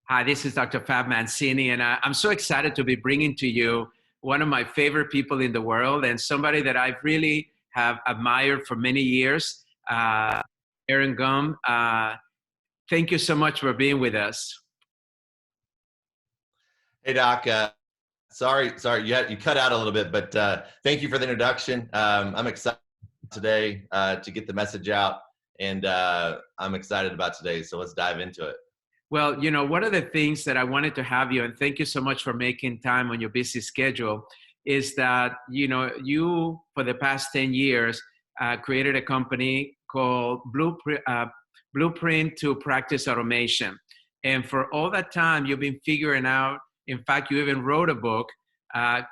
Hi, this is Dr. Fab Mancini, and I'm so excited to be bringing to you one of my favorite people in the world and somebody that I've really have admired for many years, Aaron Gum. Thank you so much for being with us. Hey Doc, sorry, you cut out a little bit, but thank you for the introduction. I'm excited today to get the message out, and I'm excited about today. So let's dive into it. Well, one of the things that I wanted to have you, and thank you so much for making time on your busy schedule, is that, you, for the past 10 years, created a company called Blueprint to Practice Automation. And for all that time, you've been figuring out, in fact, you even wrote a book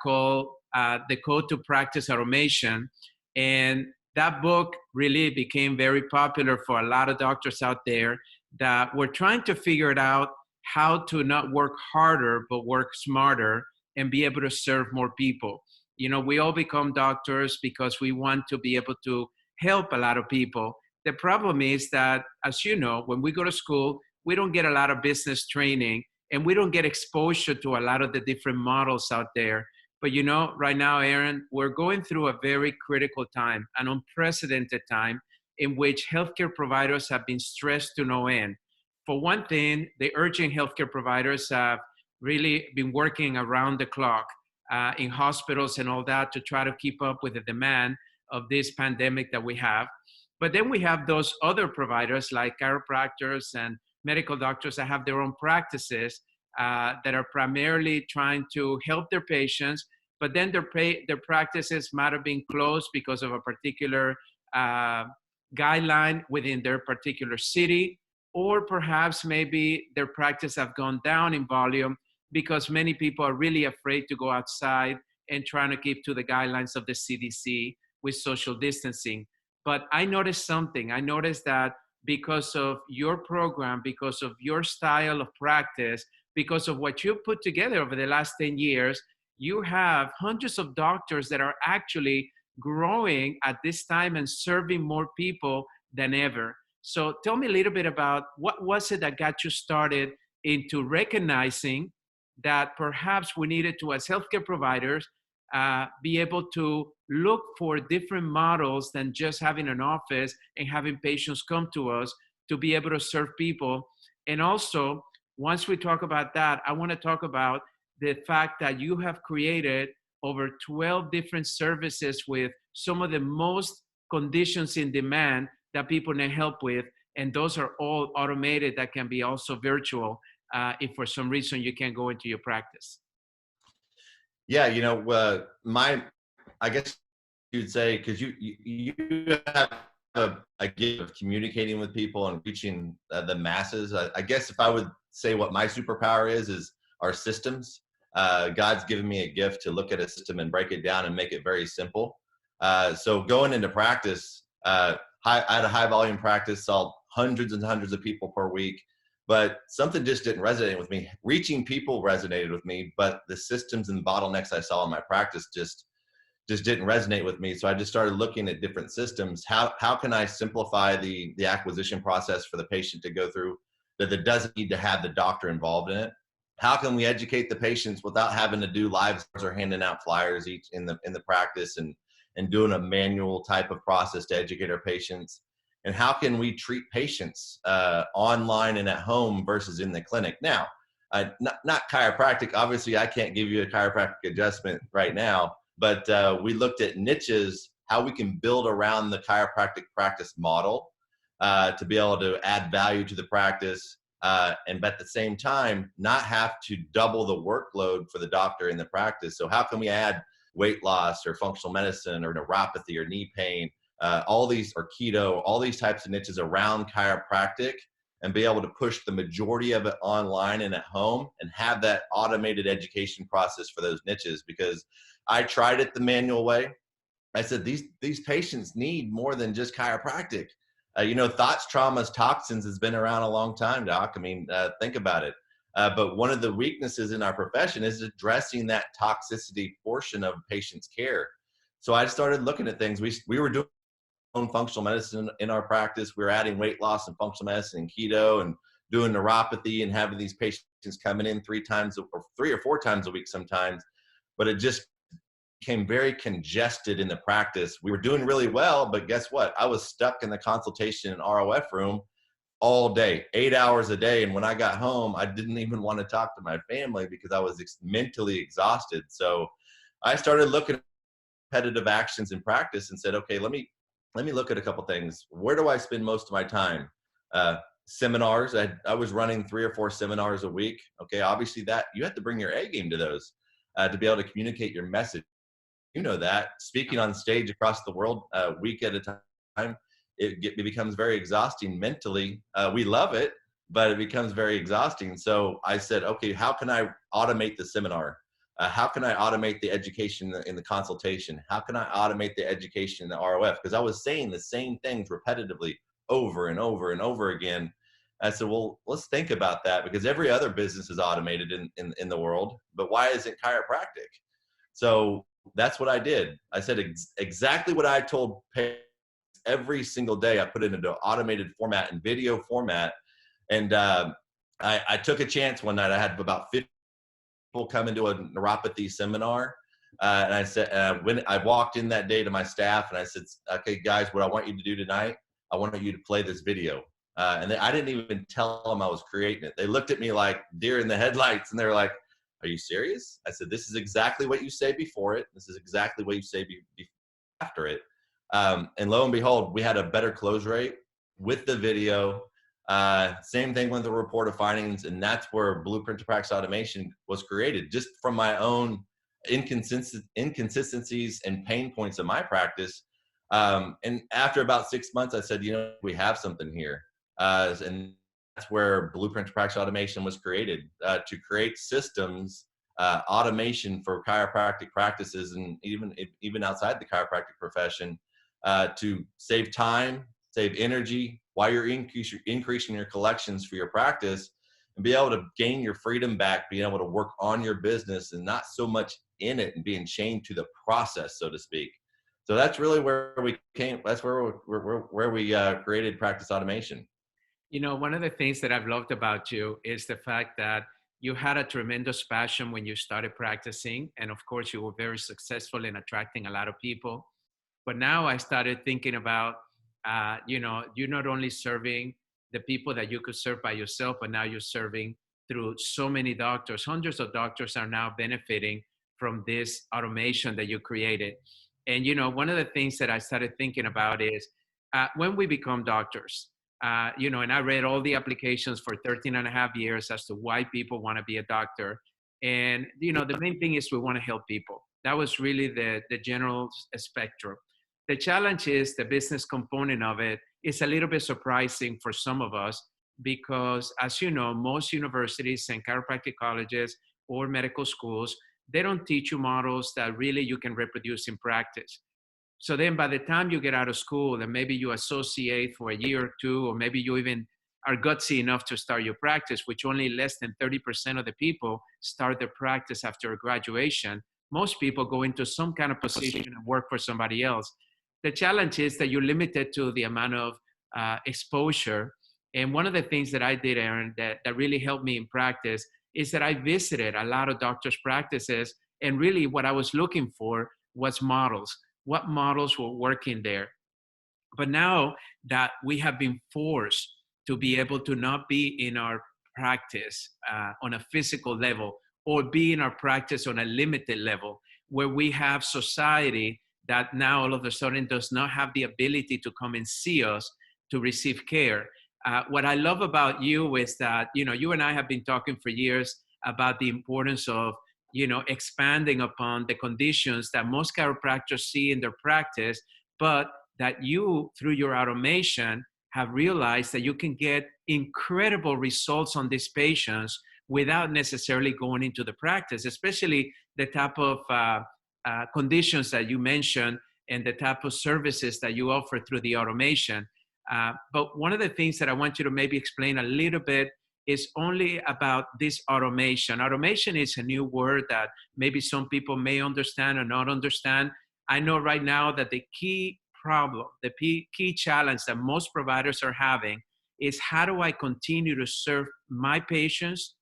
called The Code to Practice Automation. And that book really became very popular for a lot of doctors out there that we're trying to figure it out how to not work harder, but work smarter and be able to serve more people. We all become doctors because we want to be able to help a lot of people. The problem is that, as you know, when we go to school, we don't get a lot of business training and we don't get exposure to a lot of the different models out there. But right now, Aaron, we're going through a very critical time, an unprecedented time in which healthcare providers have been stressed to no end. For one thing, the urgent healthcare providers have really been working around the clock in hospitals and all that to try to keep up with the demand of this pandemic that we have. But then we have those other providers like chiropractors and medical doctors that have their own practices that are primarily trying to help their patients, but then their practices might have been closed because of a particular guideline within their particular city, or perhaps maybe their practice have gone down in volume because many people are really afraid to go outside and trying to keep to the guidelines of the CDC with social distancing. But I noticed something. I noticed that because of your program, because of your style of practice, because of what you put together over the last 10 years, you have hundreds of doctors that are actually growing at this time and serving more people than ever. So tell me a little bit about what was it that got you started into recognizing that perhaps we needed to, as healthcare providers, be able to look for different models than just having an office and having patients come to us to be able to serve people. And also, once we talk about that, I want to talk about the fact that you have created over 12 different services with some of the most conditions in demand that people need help with. And those are all automated that can be also virtual if for some reason you can't go into your practice. Yeah, I guess you'd say, because you have a gift of communicating with people and reaching the masses. I guess if I would say what my superpower is our systems. God's given me a gift to look at a system and break it down and make it very simple. So going into practice, I had a high volume practice, saw hundreds and hundreds of people per week, but something just didn't resonate with me. Reaching people resonated with me, but the systems and bottlenecks I saw in my practice just didn't resonate with me. So I just started looking at different systems. How can I simplify the acquisition process for the patient to go through that doesn't need to have the doctor involved in it? How can we educate the patients without having to do live or handing out flyers each in the practice and doing a manual type of process to educate our patients? And how can we treat patients online and at home versus in the clinic? Now, not chiropractic. Obviously, I can't give you a chiropractic adjustment right now, but we looked at niches, how we can build around the chiropractic practice model to be able to add value to the practice. And at the same time, not have to double the workload for the doctor in the practice. So how can we add weight loss or functional medicine or neuropathy or knee pain, all these, or keto, all these types of niches around chiropractic and be able to push the majority of it online and at home and have that automated education process for those niches? Because I tried it the manual way. I said, these patients need more than just chiropractic. Thoughts, traumas, toxins has been around a long time, Doc. I mean, think about it. But one of the weaknesses in our profession is addressing that toxicity portion of patient's care. So I started looking at things. We were doing functional medicine in our practice. We were adding weight loss and functional medicine and keto and doing neuropathy and having these patients coming in 3 or 4 times a week sometimes, but it just became very congested in the practice. We were doing really well, but guess what? I was stuck in the consultation and ROF room all day, 8 hours a day. And when I got home, I didn't even want to talk to my family because I was mentally exhausted. So I started looking at repetitive actions in practice and said, okay, let me look at a couple things. Where do I spend most of my time? Seminars. I was running 3 or 4 seminars a week. Okay, obviously that you have to bring your A game to those to be able to communicate your message. You know that speaking on stage across the world a week at a time, it becomes very exhausting mentally. We love it, but it becomes very exhausting. So I said, okay, how can I automate the seminar? How can I automate the education in the consultation? How can I automate the education in the ROF? Because I was saying the same things repetitively over and over and over again. I said, well, let's think about that, because every other business is automated in the world, but why isn't chiropractic? So that's what I did. I said exactly what I told patients every single day. I put it into automated format and video format. And I took a chance one night. I had about 50 people come into a neuropathy seminar. And I said, when I walked in that day to my staff and I said, okay, guys, what I want you to do tonight, I want you to play this video. And I didn't even tell them I was creating it. They looked at me like deer in the headlights and they were like, are you serious? I said, this is exactly what you say before it. This is exactly what you say after it. And lo and behold, we had a better close rate with the video. Same thing with the report of findings. And that's where Blueprint to Practice Automation was created, just from my own inconsistencies and pain points in my practice. And after about 6 months, I said, we have something here. And that's where Blueprint to Practice Automation was created, to create systems, automation for chiropractic practices, and even outside the chiropractic profession, to save time, save energy, while you're increasing your collections for your practice, and be able to gain your freedom back, being able to work on your business and not so much in it and being chained to the process, so to speak. So that's really where we came. That's where we created Practice Automation. One of the things that I've loved about you is the fact that you had a tremendous passion when you started practicing. And of course, you were very successful in attracting a lot of people. But now I started thinking about, you're not only serving the people that you could serve by yourself, but now you're serving through so many doctors. Hundreds of doctors are now benefiting from this automation that you created. And, one of the things that I started thinking about is when we become doctors, and I read all the applications for 13 and a half years as to why people want to be a doctor. And, the main thing is we want to help people. That was really the general spectrum. The challenge is the business component of it is a little bit surprising for some of us because, as you know, most universities and chiropractic colleges or medical schools, they don't teach you models that really you can reproduce in practice. So then by the time you get out of school and maybe you associate for a year or two, or maybe you even are gutsy enough to start your practice, which only less than 30% of the people start their practice after graduation. Most people go into some kind of position and work for somebody else. The challenge is that you're limited to the amount of exposure. And one of the things that I did, Aaron, that really helped me in practice is that I visited a lot of doctors' practices. And really what I was looking for was models. What models were working there? But now that we have been forced to be able to not be in our practice on a physical level, or be in our practice on a limited level, where we have society that now all of a sudden does not have the ability to come and see us to receive care. What I love about you is that, you and I have been talking for years about the importance of, expanding upon the conditions that most chiropractors see in their practice, but that you, through your automation, have realized that you can get incredible results on these patients without necessarily going into the practice, especially the type of conditions that you mentioned and the type of services that you offer through the automation. But one of the things that I want you to maybe explain a little bit is only about this automation. Automation is a new word that maybe some people may understand or not understand. I know right now that the key problem, the key challenge that most providers are having is, how do I continue to serve my patients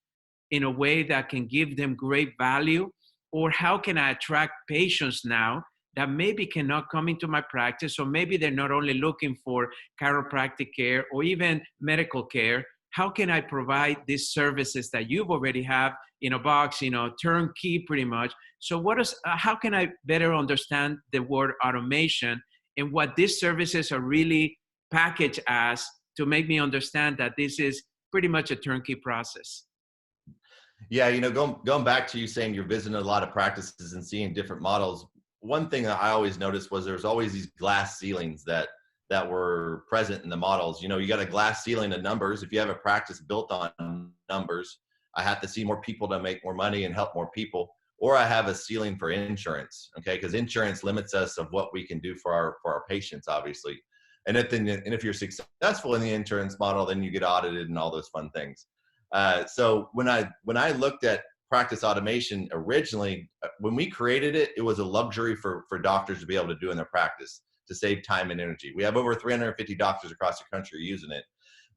in a way that can give them great value? Or how can I attract patients now that maybe cannot come into my practice, or maybe they're not only looking for chiropractic care or even medical care? How can I provide these services that you've already have in a box, turnkey pretty much? So how can I better understand the word automation and what these services are really packaged as, to make me understand that this is pretty much a turnkey process? Yeah, going back to you saying you're visiting a lot of practices and seeing different models. One thing that I always noticed was there's always these glass ceilings that were present in the models. You got a glass ceiling of numbers. If you have a practice built on numbers, I have to see more people to make more money and help more people, or I have a ceiling for insurance. Okay, because insurance limits us of what we can do for our patients, obviously. And if you're successful in the insurance model, then you get audited and all those fun things. So when I looked at practice automation originally, when we created it, it was a luxury for doctors to be able to do in their practice to save time and energy. We have over 350 doctors across the country using it.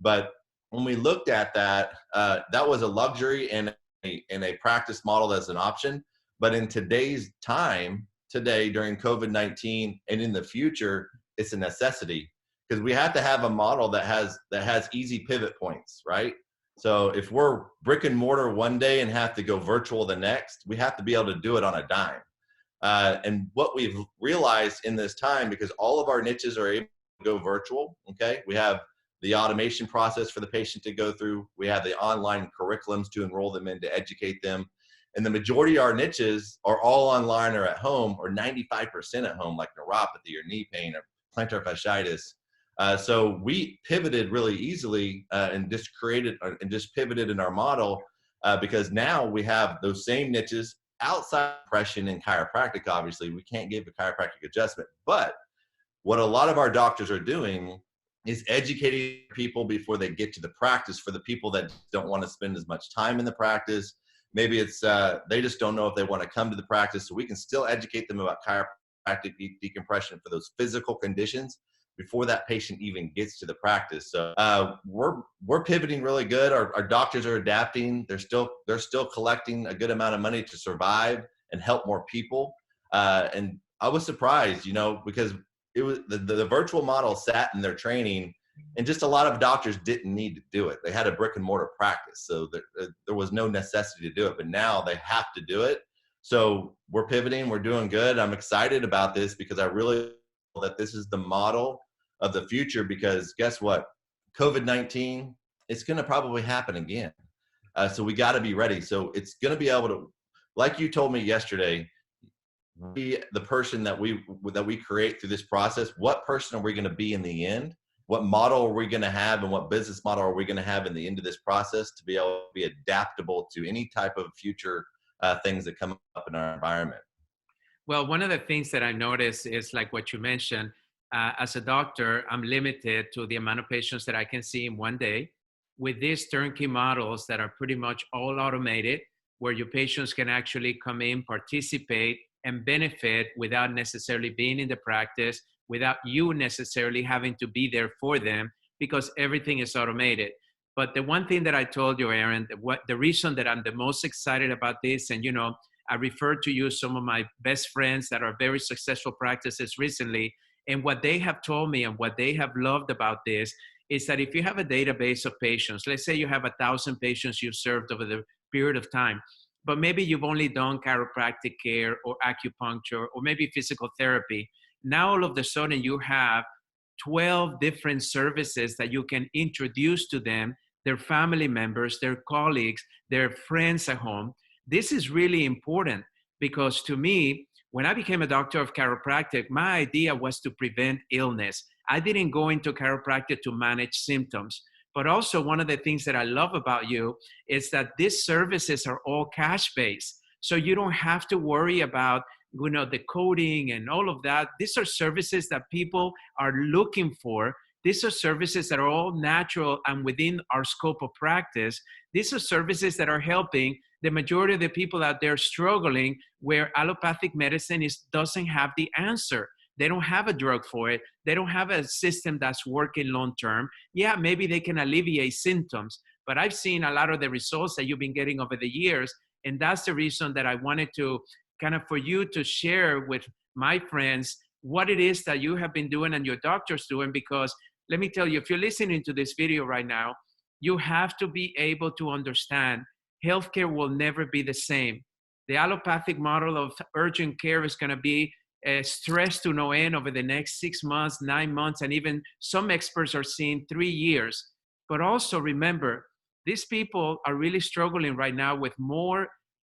But when we looked at that, that was a luxury and a practice model as an option. But in today's time, today during COVID-19 and in the future, it's a necessity, because we have to have a model that has easy pivot points, right? So if we're brick and mortar one day and have to go virtual the next, we have to be able to do it on a dime. And what we've realized in this time, because all of our niches are able to go virtual, okay? We have the automation process for the patient to go through. We have the online curriculums to enroll them in, to educate them. And the majority of our niches are all online or at home, or 95% at home, like neuropathy or knee pain or plantar fasciitis. So we pivoted really easily and just pivoted in our model, because now we have those same niches outside depression and chiropractic. Obviously, we can't give a chiropractic adjustment, but what a lot of our doctors are doing is educating people before they get to the practice, for the people that don't want to spend as much time in the practice. Maybe it's they just don't know if they want to come to the practice, so we can still educate them about chiropractic decompression for those physical conditions before that patient even gets to the practice. So we're pivoting really good. Our doctors are adapting. They're still collecting a good amount of money to survive and help more people. And I was surprised, because it was the virtual model sat in their training, and just a lot of doctors didn't need to do it. They had a brick and mortar practice, so there was no necessity to do it. But now they have to do it. So we're pivoting. We're doing good. I'm excited about this, because I really feel that this is the model of the future, because guess what? COVID-19, it's going to probably happen again. So we got to be ready. So it's going to be able to, like you told me yesterday, be the person that we create through this process. What person are we going to be in the end? What model are we going to have, and what business model are we going to have in the end of this process, to be able to be adaptable to any type of future things that come up in our environment? Well, one of the things that I noticed is like what you mentioned. As a doctor, I'm limited to the amount of patients that I can see in one day. With these turnkey models that are pretty much all automated, where your patients can actually come in, participate, and benefit without necessarily being in the practice, without you necessarily having to be there for them, because everything is automated. But the one thing that I told you, Aaron, the reason that I'm the most excited about this, and I referred to you some of my best friends that are very successful practices recently, and what they have told me and what they have loved about this is that if you have a database of patients, let's say you have 1,000 patients you've served over the period of time, but maybe you've only done chiropractic care or acupuncture or maybe physical therapy. Now all of a sudden you have 12 different services that you can introduce to them, their family members, their colleagues, their friends at home. This is really important, because to me, when I became a doctor of chiropractic, my idea was to prevent illness. I didn't go into chiropractic to manage symptoms. But also, one of the things that I love about you is that these services are all cash-based. So you don't have to worry about the coding and all of that. These are services that people are looking for. These are services that are all natural and within our scope of practice. These are services that are helping the majority of the people out there struggling, where allopathic medicine doesn't have the answer. They don't have a drug for it. They don't have a system that's working long-term. Yeah, maybe they can alleviate symptoms, but I've seen a lot of the results that you've been getting over the years. And that's the reason that I wanted to kind of for you to share with my friends what it is that you have been doing and your doctor's doing. Because let me tell you, if you're listening to this video right now, you have to be able to understand healthcare will never be the same. The allopathic model of urgent care is going to be stressed to no end over the next 6 months, 9 months, and even some experts are seeing 3 years. But also remember, these people are really struggling right now with more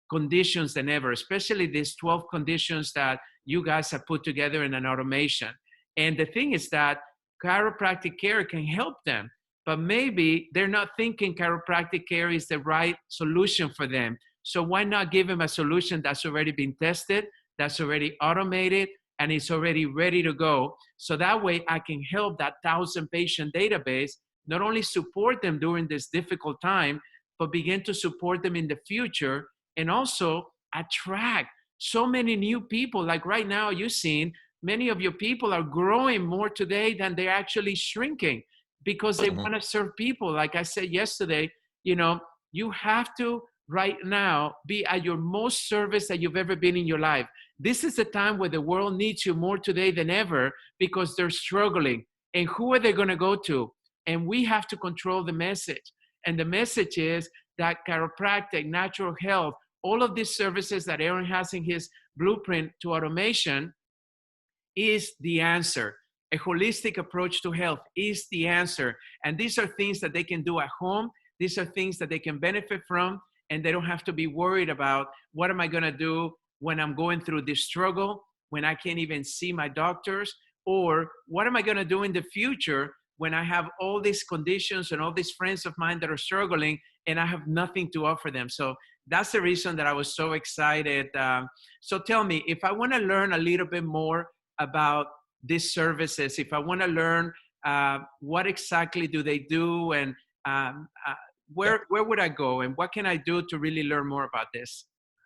conditions than ever, especially these 12 conditions that you guys have put together in an automation. And the thing is that chiropractic care can help them, but maybe they're not thinking chiropractic care is the right solution for them. So why not give them a solution that's already been tested, that's already automated, and it's already ready to go? So that way I can help that 1,000 patient database, not only support them during this difficult time, but begin to support them in the future, and also attract so many new people. Like right now, you've seen many of your people are growing more today than they're actually shrinking, because they want to serve people. Like I said yesterday, you have to right now be at your most service that you've ever been in your life. This is the time where the world needs you more today than ever, because they're struggling. And who are they going to go to? And we have to control the message. And the message is that chiropractic, natural health, all of these services that Aaron has in his blueprint to automation is the answer. A holistic approach to health is the answer. And these are things that they can do at home. These are things that they can benefit from, and they don't have to be worried about, what am I going to do when I'm going through this struggle, when I can't even see my doctors, or what am I going to do in the future when I have all these conditions and all these friends of mine that are struggling and I have nothing to offer them. So that's the reason that I was so excited. So tell me, if I want to learn a little bit more about these services, if I want to learn what exactly do they do, and where would I go, and what can I do to really learn more about this?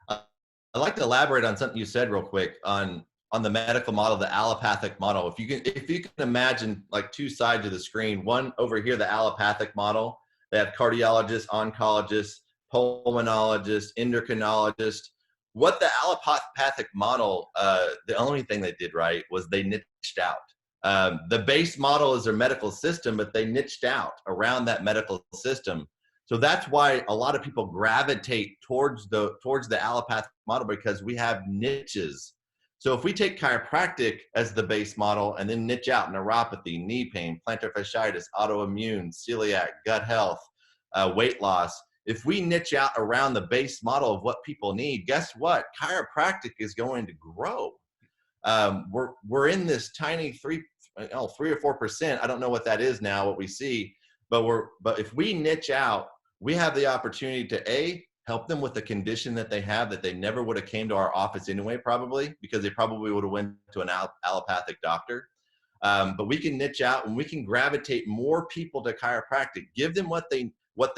I'd like to elaborate on something you said real quick on the medical model, the allopathic model. If you can imagine like two sides of the screen, one over here, the allopathic model, they have cardiologists, oncologists, pulmonologists, endocrinologists. What the allopathic model, the only thing they did right was they niched out. The base model is their medical system, but they niched out around that medical system. So that's why a lot of people gravitate towards the allopathic model, because we have niches. So if we take chiropractic as the base model and then niche out neuropathy, knee pain, plantar fasciitis, autoimmune, celiac, gut health, weight loss, if we niche out around the base model of what people need, guess what? Chiropractic is going to grow. We're in this tiny 3 or 4%. I don't know what that is now, what we see, but if we niche out, we have the opportunity to help them with the condition that they have that they never would have came to our office anyway, probably, because they probably would have went to an allopathic doctor. But we can niche out and we can gravitate more people to chiropractic, give them what they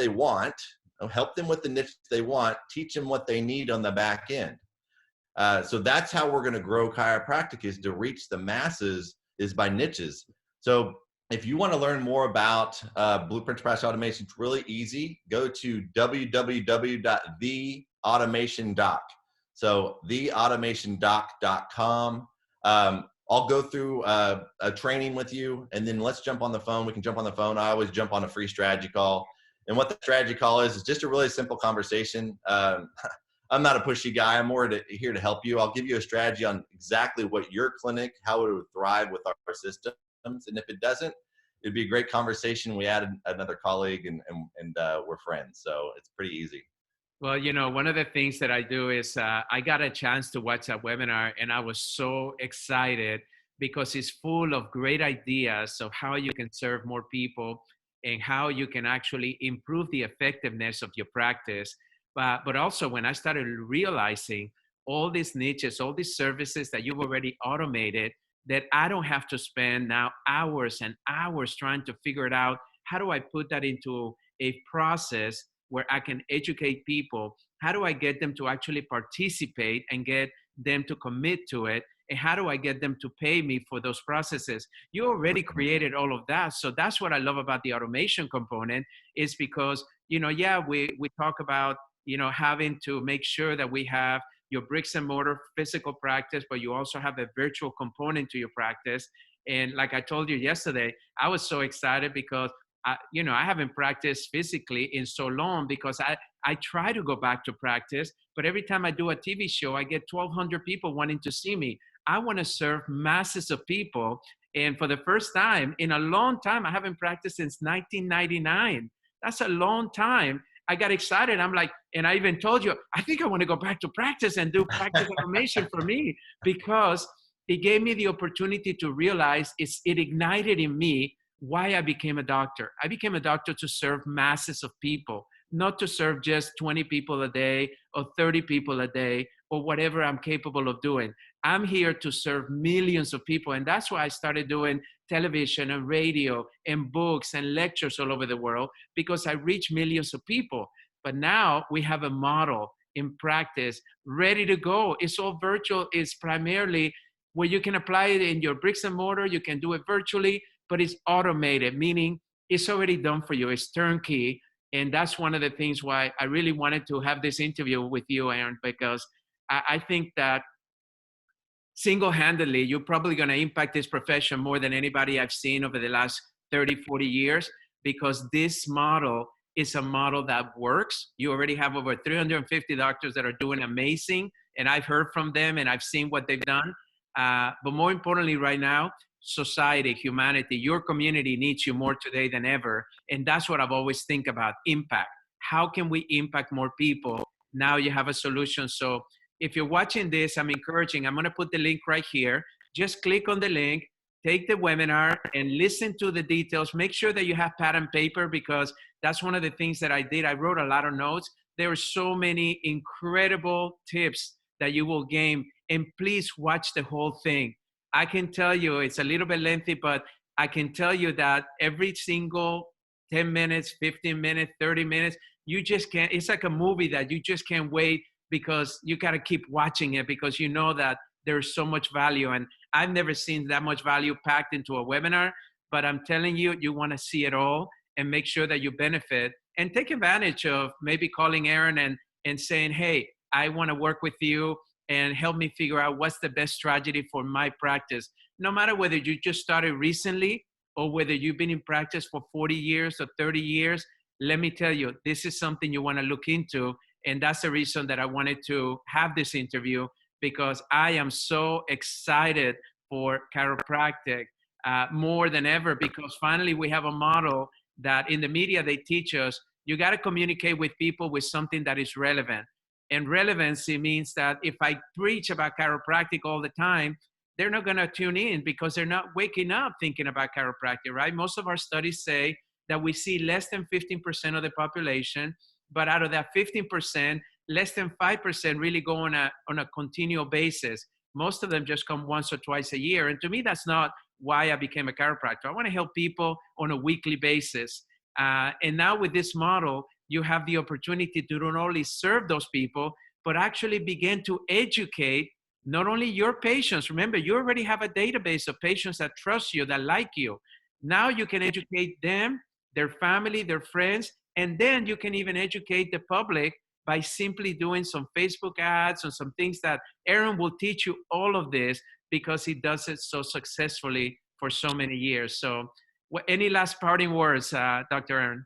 want, help them with the niche they want, teach them what they need on the back end. So that's how we're going to grow chiropractic, is to reach the masses, is by niches. So if you want to learn more about Blueprint to Practice Automation, it's really easy. Go to www.theautomationdoc. So theautomationdoc.com. I'll go through a training with you, and then let's jump on the phone. We can jump on the phone. I always jump on a free strategy call. And what the strategy call is just a really simple conversation. I'm not a pushy guy. I'm more here to help you. I'll give you a strategy on exactly what your clinic, how it would thrive with our systems. And if it doesn't, it'd be a great conversation. We add another colleague, and we're friends. So it's pretty easy. Well, one of the things that I do is I got a chance to watch a webinar, and I was so excited because it's full of great ideas of how you can serve more people and how you can actually improve the effectiveness of your practice. But also when I started realizing all these niches, all these services that you've already automated, that I don't have to spend now hours and hours trying to figure it out. How do I put that into a process where I can educate people? How do I get them to actually participate and get them to commit to it? and how do I get them to pay me for those processes? You already created all of that. So that's what I love about the automation component, is because, yeah, we talk about, having to make sure that we have your bricks and mortar physical practice, but you also have a virtual component to your practice. And like I told you yesterday, I was so excited because I haven't practiced physically in so long, because I try to go back to practice, but every time I do a TV show, I get 1,200 people wanting to see me. I want to serve masses of people. And for the first time in a long time, I haven't practiced since 1999. That's a long time. I got excited. I'm like, and I even told you, I think I want to go back to practice and do practice automation for me, because it gave me the opportunity to realize it ignited in me why I became a doctor. I became a doctor to serve masses of people, not to serve just 20 people a day or 30 people a day or whatever I'm capable of doing. I'm here to serve millions of people. And that's why I started doing television and radio and books and lectures all over the world, because I reach millions of people. But now we have a model in practice ready to go. It's all virtual. It's primarily where you can apply it in your bricks and mortar. You can do it virtually, but it's automated, meaning it's already done for you. It's turnkey. And that's one of the things why I really wanted to have this interview with you, Aaron, because I think that single-handedly, you're probably going to impact this profession more than anybody I've seen over the last 30, 40 years, because this model is a model that works. You already have over 350 doctors that are doing amazing, and I've heard from them and I've seen what they've done. But more importantly, right now, society, humanity, your community needs you more today than ever. And that's what I've always think about: impact. How can we impact more people? Now you have a solution. So if you're watching this, I'm going to put the link right here. Just click on the link, take the webinar and listen to the details. Make sure that you have pad and paper, because that's one of the things that I did. I wrote a lot of notes. There are so many incredible tips that you will gain, and please watch the whole thing. I can tell you it's a little bit lengthy, but I can tell you that every single 10 minutes, 15 minutes, 30 minutes, you just can't, it's like a movie that you just can't wait, because you got to keep watching it, because you know that there's so much value. And I've never seen that much value packed into a webinar, but I'm telling you, you want to see it all and make sure that you benefit and take advantage of maybe calling Aaron and saying, hey, I want to work with you and help me figure out what's the best strategy for my practice. No matter whether you just started recently or whether you've been in practice for 40 years or 30 years, let me tell you, this is something you want to look into. And that's the reason that I wanted to have this interview, because I am so excited for chiropractic more than ever, because finally we have a model that in the media they teach us, you got to communicate with people with something that is relevant. And relevancy means that if I preach about chiropractic all the time, they're not going to tune in, because they're not waking up thinking about chiropractic, right? Most of our studies say that we see less than 15% of the population, but out of that 15%, less than 5% really go on a continual basis. Most of them just come once or twice a year. And to me, that's not why I became a chiropractor. I want to help people on a weekly basis. And now with this model, you have the opportunity to not only serve those people, but actually begin to educate not only your patients. Remember, you already have a database of patients that trust you, that like you. Now you can educate them, their family, their friends, and then you can even educate the public by simply doing some Facebook ads and some things that Aaron will teach you all of this, because he does it so successfully for so many years. So any last parting words, Dr. Aaron?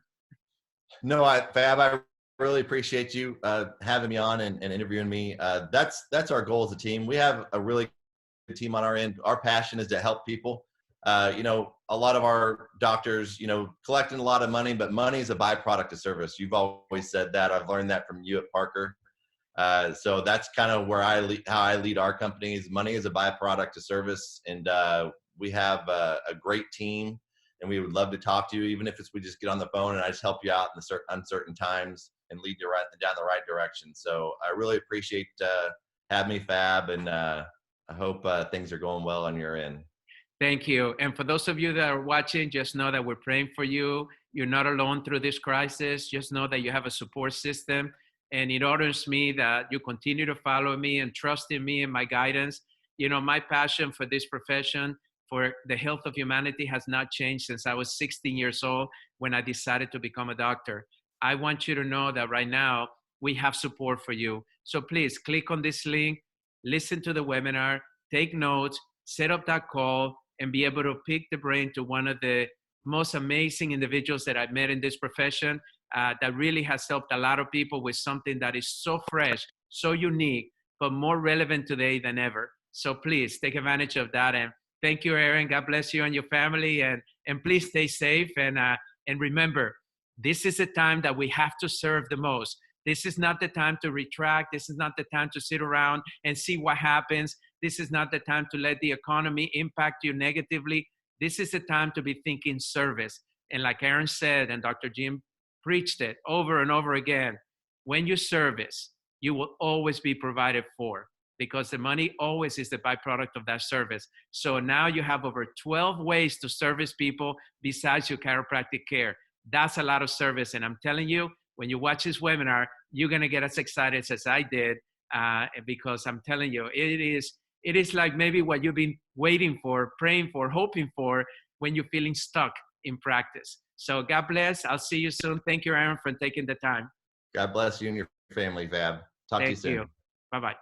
No, Fab, I really appreciate you having me on and interviewing me. That's our goal as a team. We have a really good team on our end. Our passion is to help people. A lot of our doctors, collecting a lot of money, but money is a byproduct of service. You've always said that. I've learned that from you at Parker. So that's kind of where how I lead our companies. Money is a byproduct of service, and we have a great team, and we would love to talk to you, even if we just get on the phone and I just help you out in the uncertain times and lead you down the right direction. So I really appreciate having me, Fab, and I hope things are going well on your end. Thank you. And for those of you that are watching, just know that we're praying for you. You're not alone through this crisis. Just know that you have a support system. And it honors me that you continue to follow me and trust in me and my guidance. You know, my passion for this profession, for the health of humanity, has not changed since I was 16 years old when I decided to become a doctor. I want you to know that right now we have support for you. So please click on this link, listen to the webinar, take notes, set up that call, and be able to pick the brain to one of the most amazing individuals that I've met in this profession, that really has helped a lot of people with something that is so fresh, so unique, but more relevant today than ever. So please take advantage of that. And thank you, Aaron. God bless you and your family. And please stay safe. And remember, this is the time that we have to serve the most. This is not the time to retract. This is not the time to sit around and see what happens. This is not the time to let the economy impact you negatively. This is the time to be thinking service. And like Aaron said, and Dr. Jim preached it over and over again, when you service, you will always be provided for, because the money always is the byproduct of that service. So now you have over 12 ways to service people besides your chiropractic care. That's a lot of service. And I'm telling you, when you watch this webinar, you're going to get as excited as I did, because I'm telling you, it is like maybe what you've been waiting for, praying for, hoping for when you're feeling stuck in practice. So God bless. I'll see you soon. Thank you, Aaron, for taking the time. God bless you and your family, Fab. Talk to you Thank soon. you. Bye-bye.